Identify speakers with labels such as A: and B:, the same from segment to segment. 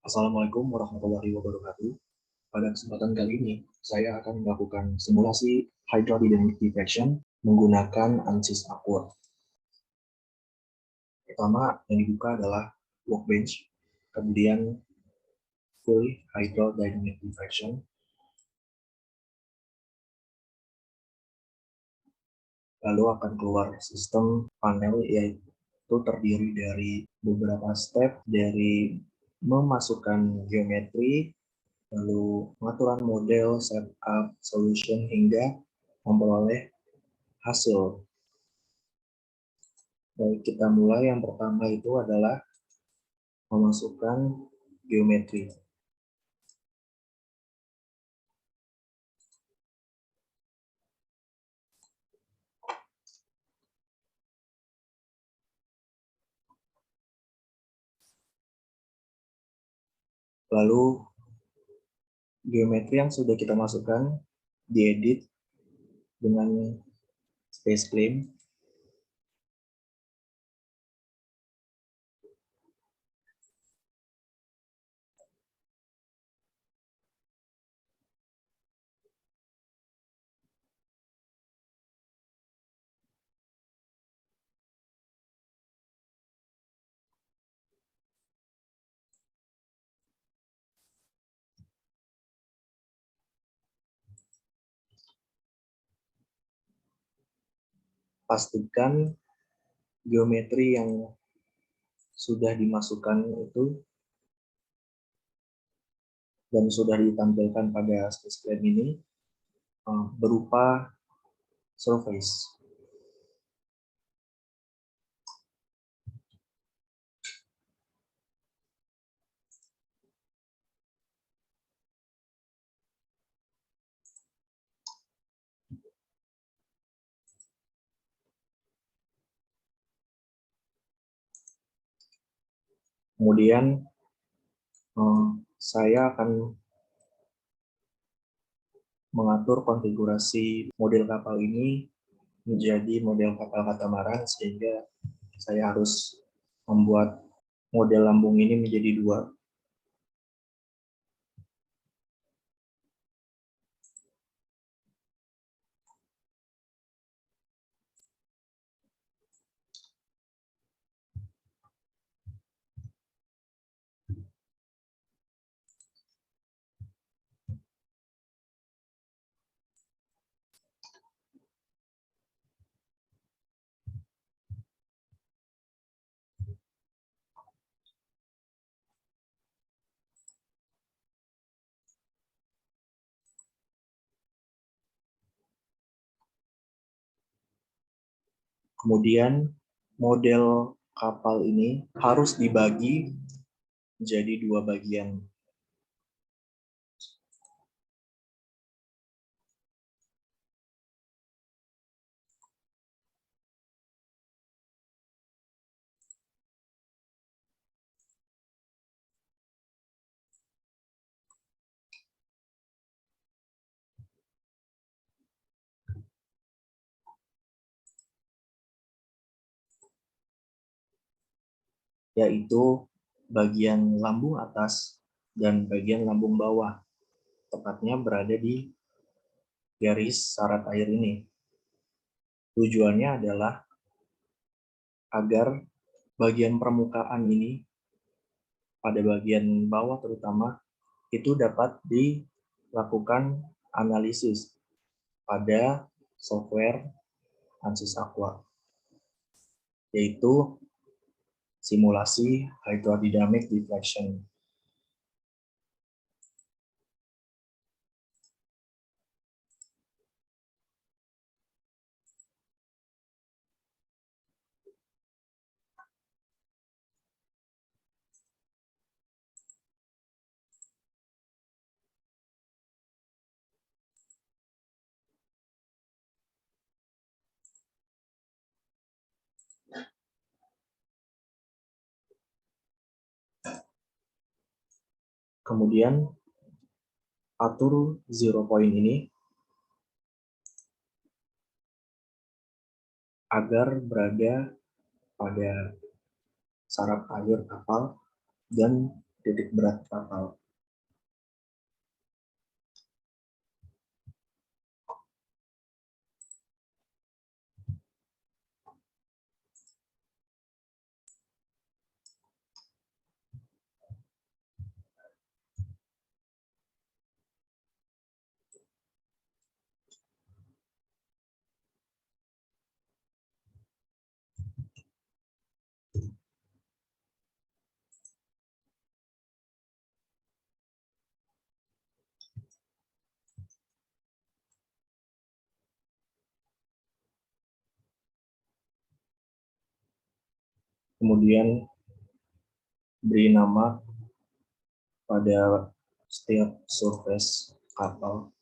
A: Assalamualaikum warahmatullahi wabarakatuh. Pada kesempatan kali ini, saya akan melakukan simulasi hydrodynamic diffraction menggunakan ANSYS Aqua. Pertama, yang dibuka adalah workbench, kemudian full hydrodynamic diffraction, lalu akan keluar sistem panel, yaitu terdiri dari beberapa step dari memasukkan geometri, lalu pengaturan model, setup, solution, hingga memperoleh hasil. Baik, kita mulai. Yang pertama itu adalah memasukkan geometri. Lalu geometri yang sudah kita masukkan diedit dengan space claim. Pastikan geometri yang sudah dimasukkan itu dan sudah ditampilkan pada space claim ini berupa surface. Kemudian saya akan mengatur konfigurasi model kapal ini menjadi model kapal katamaran, sehingga saya harus membuat model lambung ini menjadi dua. Kemudian model kapal ini harus dibagi menjadi dua bagian. Yaitu bagian lambung atas dan bagian lambung bawah, tepatnya berada di garis syarat air ini. Tujuannya adalah agar bagian permukaan ini, pada bagian bawah terutama, itu dapat dilakukan analisis pada software ANSYS Aqua, yaitu simulasi hydrodynamic diffraction. Kemudian atur zero point ini agar berada pada saraf air kapal dan titik berat kapal. Kemudian beri nama pada setiap surface kapal.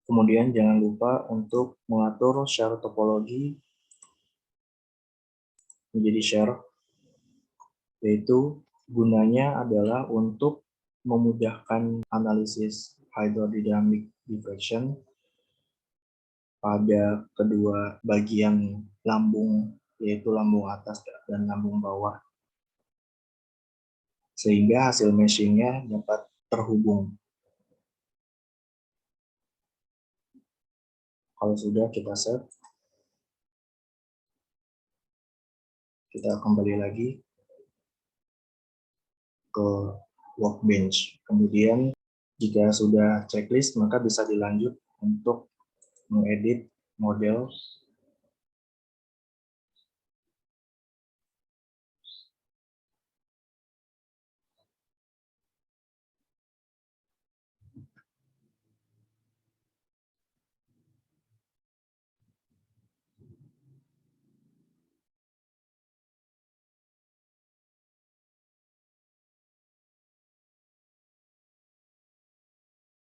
A: Kemudian jangan lupa untuk mengatur share topologi menjadi share, yaitu gunanya adalah untuk memudahkan analisis hydrodynamic diffraction pada kedua bagian lambung, yaitu lambung atas dan lambung bawah, sehingga hasil meshing-nya dapat terhubung. Kalau sudah kita save, kita kembali lagi ke workbench. Kemudian jika sudah checklist, maka bisa dilanjut untuk mengedit model.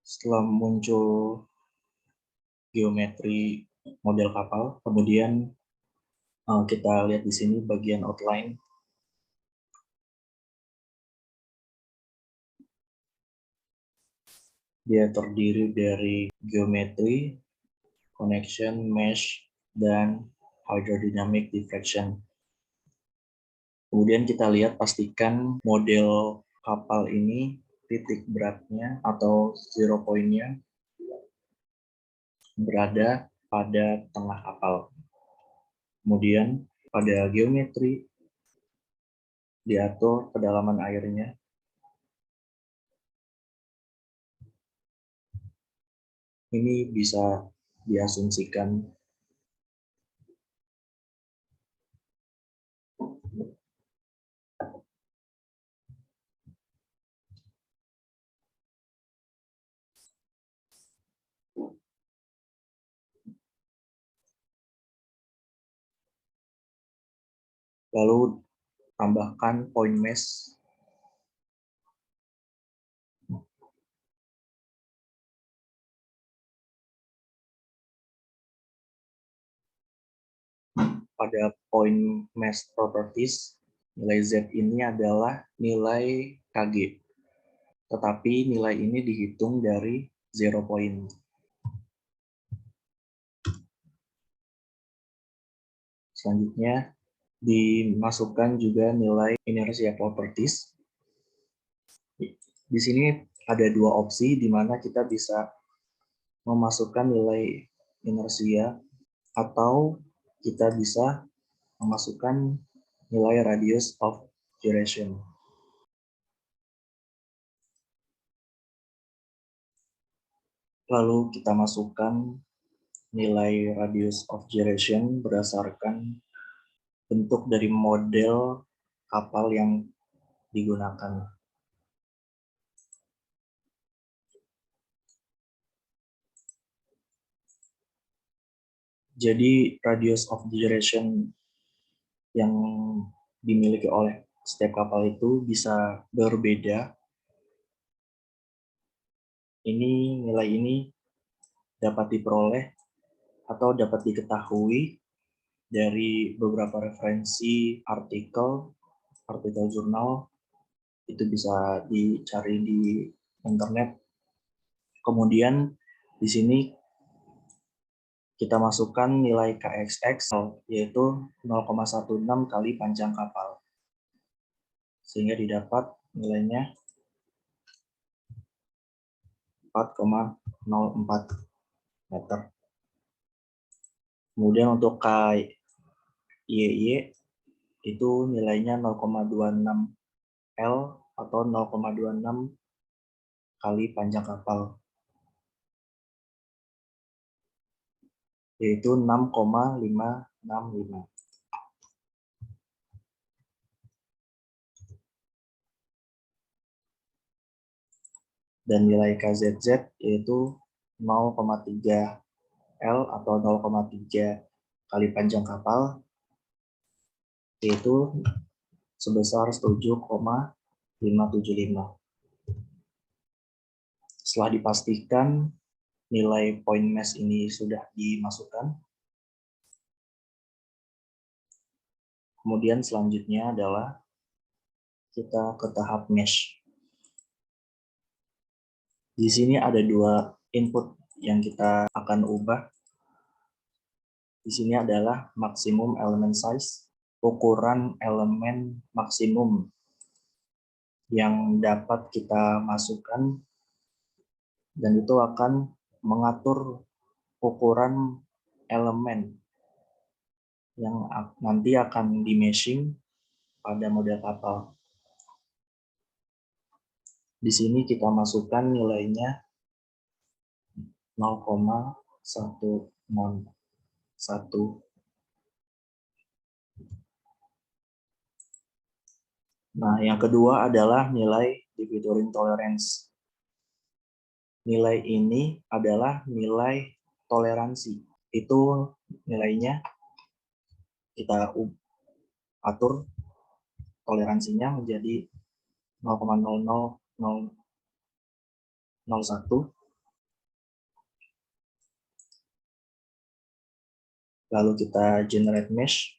A: Setelah muncul geometri model kapal, kemudian kita lihat di sini bagian outline. Dia terdiri dari geometri, connection, mesh, dan hydrodynamic diffraction. Kemudian kita lihat, pastikan model kapal ini titik beratnya atau zero point-nya berada pada tengah kapal. Kemudian pada geometri diatur kedalaman airnya. Ini bisa diasumsikan lalu tambahkan point mesh pada point mesh properties. Nilai Z ini adalah nilai Kg, tetapi nilai ini dihitung dari zero point. Selanjutnya dimasukkan juga nilai inertia properties. Di sini ada dua opsi di mana kita bisa memasukkan nilai inersia atau kita bisa memasukkan nilai radius of gyration. Lalu kita masukkan nilai radius of gyration berdasarkan bentuk dari model kapal yang digunakan. Jadi radius of gyration yang dimiliki oleh setiap kapal itu bisa berbeda. Nilai ini dapat diperoleh atau dapat diketahui dari beberapa referensi artikel jurnal, itu bisa dicari di internet. Kemudian di sini kita masukkan nilai KXX, yaitu 0,16 kali panjang kapal, sehingga didapat nilainya 4,04 meter. Kemudian untuk KYY itu nilainya 0,26 L atau 0,26 kali panjang kapal, yaitu 6,565. Dan nilai KZZ yaitu 0,3 L atau 0,3 kali panjang kapal, yaitu sebesar 7,575. Setelah dipastikan nilai point mesh ini sudah dimasukkan, kemudian selanjutnya adalah kita ke tahap mesh. Di sini ada dua input yang kita akan ubah. Di sini adalah maksimum element size, ukuran elemen maksimum yang dapat kita masukkan, dan itu akan mengatur ukuran elemen yang nanti akan di meshing pada model kapal. Di sini kita masukkan nilainya 0,161. Nah, yang kedua adalah nilai dividoring tolerance. Nilai ini adalah nilai toleransi. Itu nilainya kita atur toleransinya menjadi 0,00001. Lalu kita generate mesh.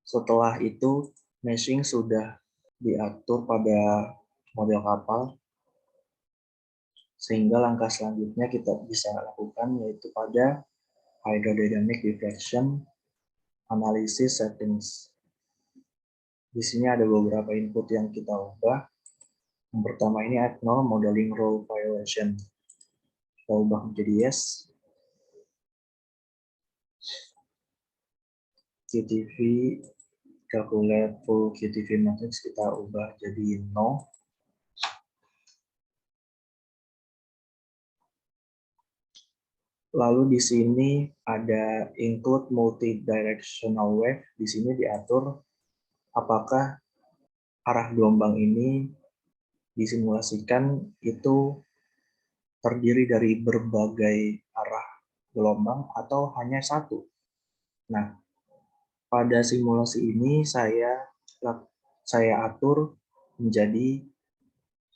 A: Setelah itu, meshing sudah diatur pada model kapal, sehingga langkah selanjutnya kita bisa lakukan yaitu pada hydrodynamic deflection analysis settings. Di sini ada beberapa input yang kita ubah. Yang pertama ini acknowledge modeling rule violation. Kita ubah menjadi yes. QTV calculate full QTV matrix kita ubah jadi no. Lalu di sini ada include multi-directional wave. Di sini diatur apakah arah gelombang ini disimulasikan itu terdiri dari berbagai arah gelombang atau hanya satu. Nah, pada simulasi ini saya atur menjadi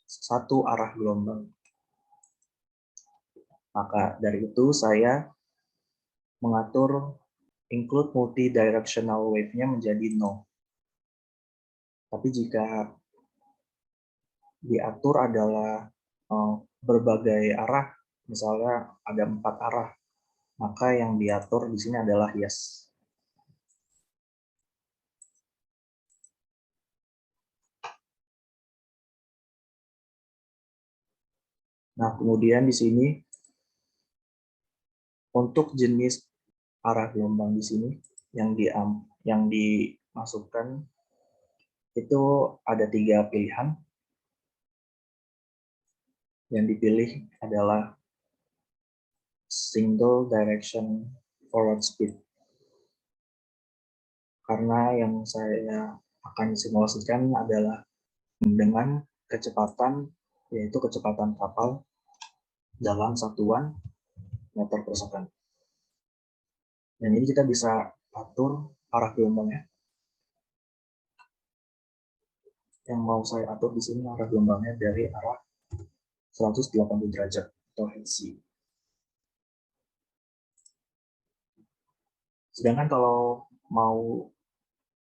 A: satu arah gelombang. Maka dari itu saya mengatur include multi-directional wave-nya menjadi no. Tapi jika diatur adalah berbagai arah, misalnya ada 4 arah, maka yang diatur di sini adalah yes. Nah, kemudian di sini untuk jenis arah gelombang di sini yang dimasukkan itu ada 3 pilihan. Yang dipilih adalah single direction forward speed. Karena yang saya akan simulasikan adalah dengan kecepatan, yaitu kecepatan kapal dalam satuan meter per second. Dan ini kita bisa atur arah gelombangnya. Yang mau saya atur di sini arah gelombangnya dari arah 180 derajat atau headset. Sedangkan kalau mau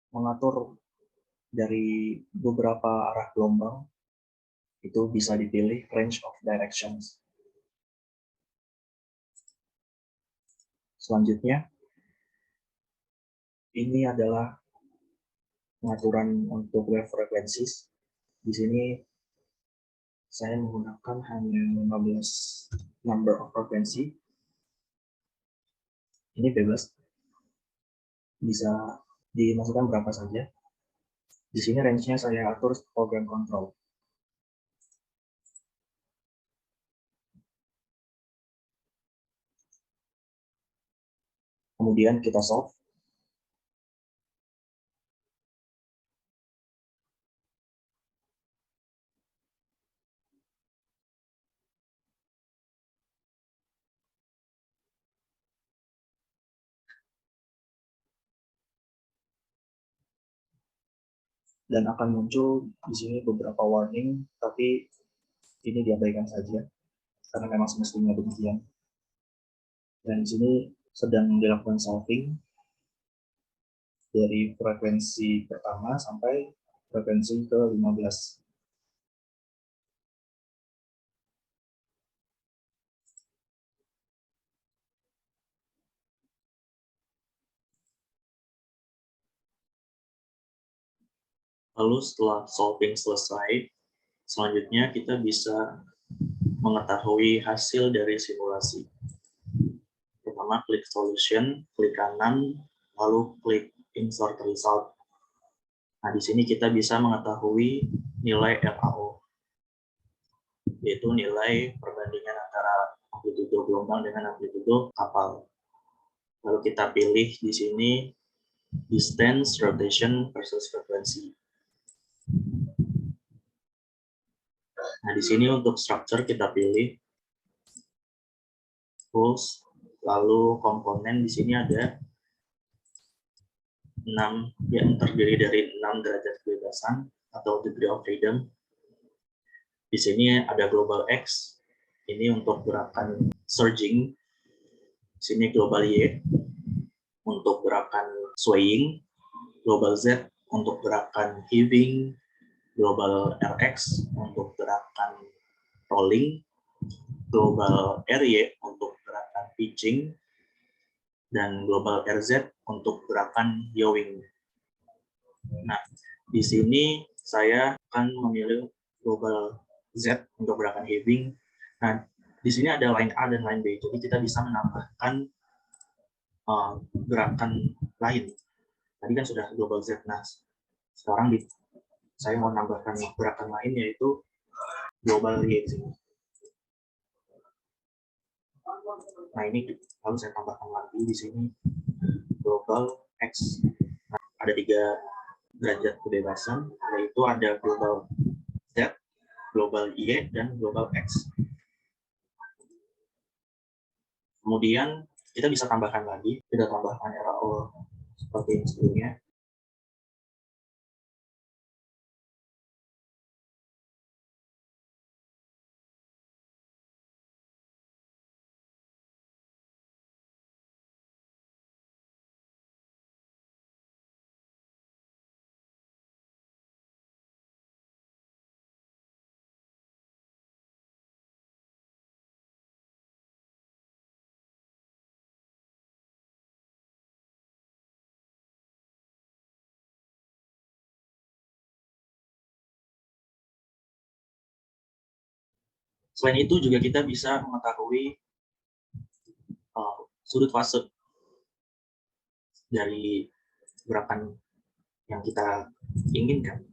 A: mengatur dari beberapa arah gelombang, itu bisa dipilih range of directions. Selanjutnya, ini adalah pengaturan untuk wave frequencies. Di sini saya menggunakan hanya 15 number of frequency. Ini bebas, bisa dimasukkan berapa saja. Di sini range-nya saya atur program control. Kemudian kita solve. Dan akan muncul di sini beberapa warning, tapi ini diabaikan saja karena memang semestinya demikian. Dan di sini sedang dilakukan solving. dari frekuensi pertama sampai frekuensi ke-15. Lalu setelah solving selesai, selanjutnya kita bisa mengetahui hasil dari simulasi. Pertama, klik solution, klik kanan, lalu klik insert result. Nah, di sini kita bisa mengetahui nilai RAO, yaitu nilai perbandingan antara amplitudo gelombang dengan amplitudo kapal. Lalu kita pilih di sini distance, rotation, versus frekuensi. Nah, di sini untuk structure kita pilih tools, lalu komponen di sini ada 6 yang terdiri dari 6 derajat kebebasan atau degree of freedom. Di sini ada global X, ini untuk gerakan surging. Di sini global Y untuk gerakan swaying, global Z untuk gerakan heaving, global RX untuk gerakan rolling, global RY untuk gerakan pitching, dan global RZ untuk gerakan yawing. Nah, di sini saya akan memilih global Z untuk gerakan heaving. Nah, di sini ada line A dan line B, jadi kita bisa menambahkan gerakan lain. Tadi kan sudah global Z, nah sekarang saya mau menambahkan gerakan lain yaitu global Y. Nah, ini lalu saya tambahkan lagi di sini global X. Nah, ada 3 derajat kebebasan, yaitu ada global Z, global Y, dan global X. Kemudian kita bisa tambahkan lagi, kita tambahkan RAO seperti yang sebelumnya. Selain itu juga kita bisa mengetahui sudut fase dari gerakan yang kita inginkan.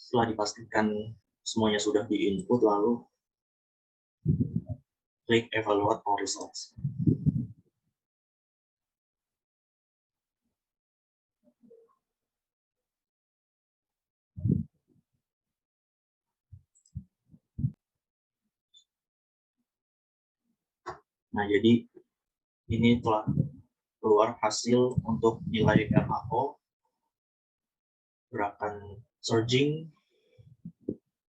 A: Setelah dipastikan semuanya sudah di-input, lalu klik evaluate all results. Nah, jadi ini telah keluar hasil untuk nilai RAO, gerakan surging,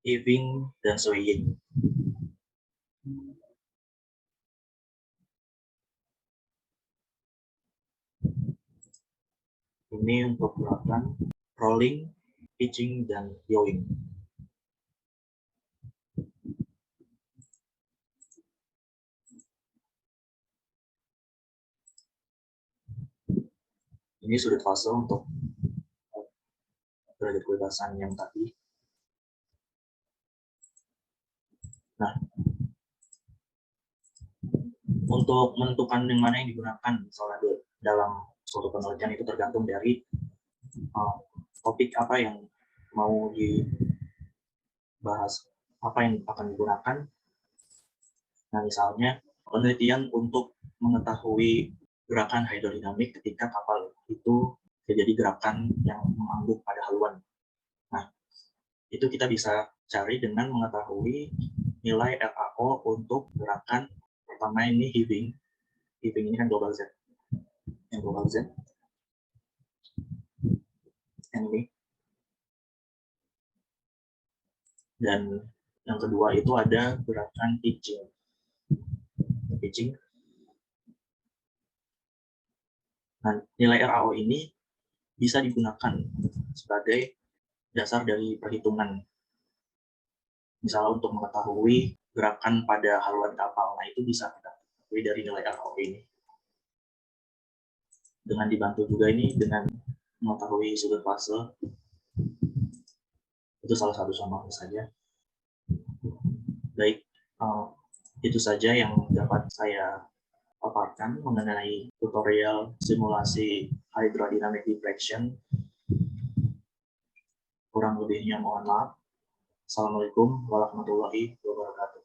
A: heaving, dan swaying. Ini untuk gerakan rolling, pitching, dan yawing. Ini sudut fase untuk derajat kebebasan yang tadi. Nah, untuk menentukan yang mana yang digunakan, misalnya dalam suatu penelitian itu tergantung dari topik apa yang mau dibahas, apa yang akan digunakan. Nah, misalnya penelitian untuk mengetahui gerakan hidrodinamik ketika kapal itu terjadi gerakan yang mengangguk pada haluan. Nah, itu kita bisa cari dengan mengetahui nilai RAO untuk gerakan pertama ini heaving. Heaving ini kan global Z. Yang global Z. Ini. Dan yang kedua itu ada gerakan pitching. Pitching. Nah, nilai RAO ini bisa digunakan sebagai dasar dari perhitungan. Misalnya untuk mengetahui gerakan pada haluan kapal, nah itu bisa kita ketahui dari nilai RAO ini. Dengan dibantu juga ini dengan mengetahui sudut fase, itu salah satu contohnya saja. Baik, itu saja yang dapat saya paparkan mengenai tutorial simulasi hydrodynamic deflection. Kurang lebihnya mohon maaf. Assalamualaikum warahmatullahi wabarakatuh.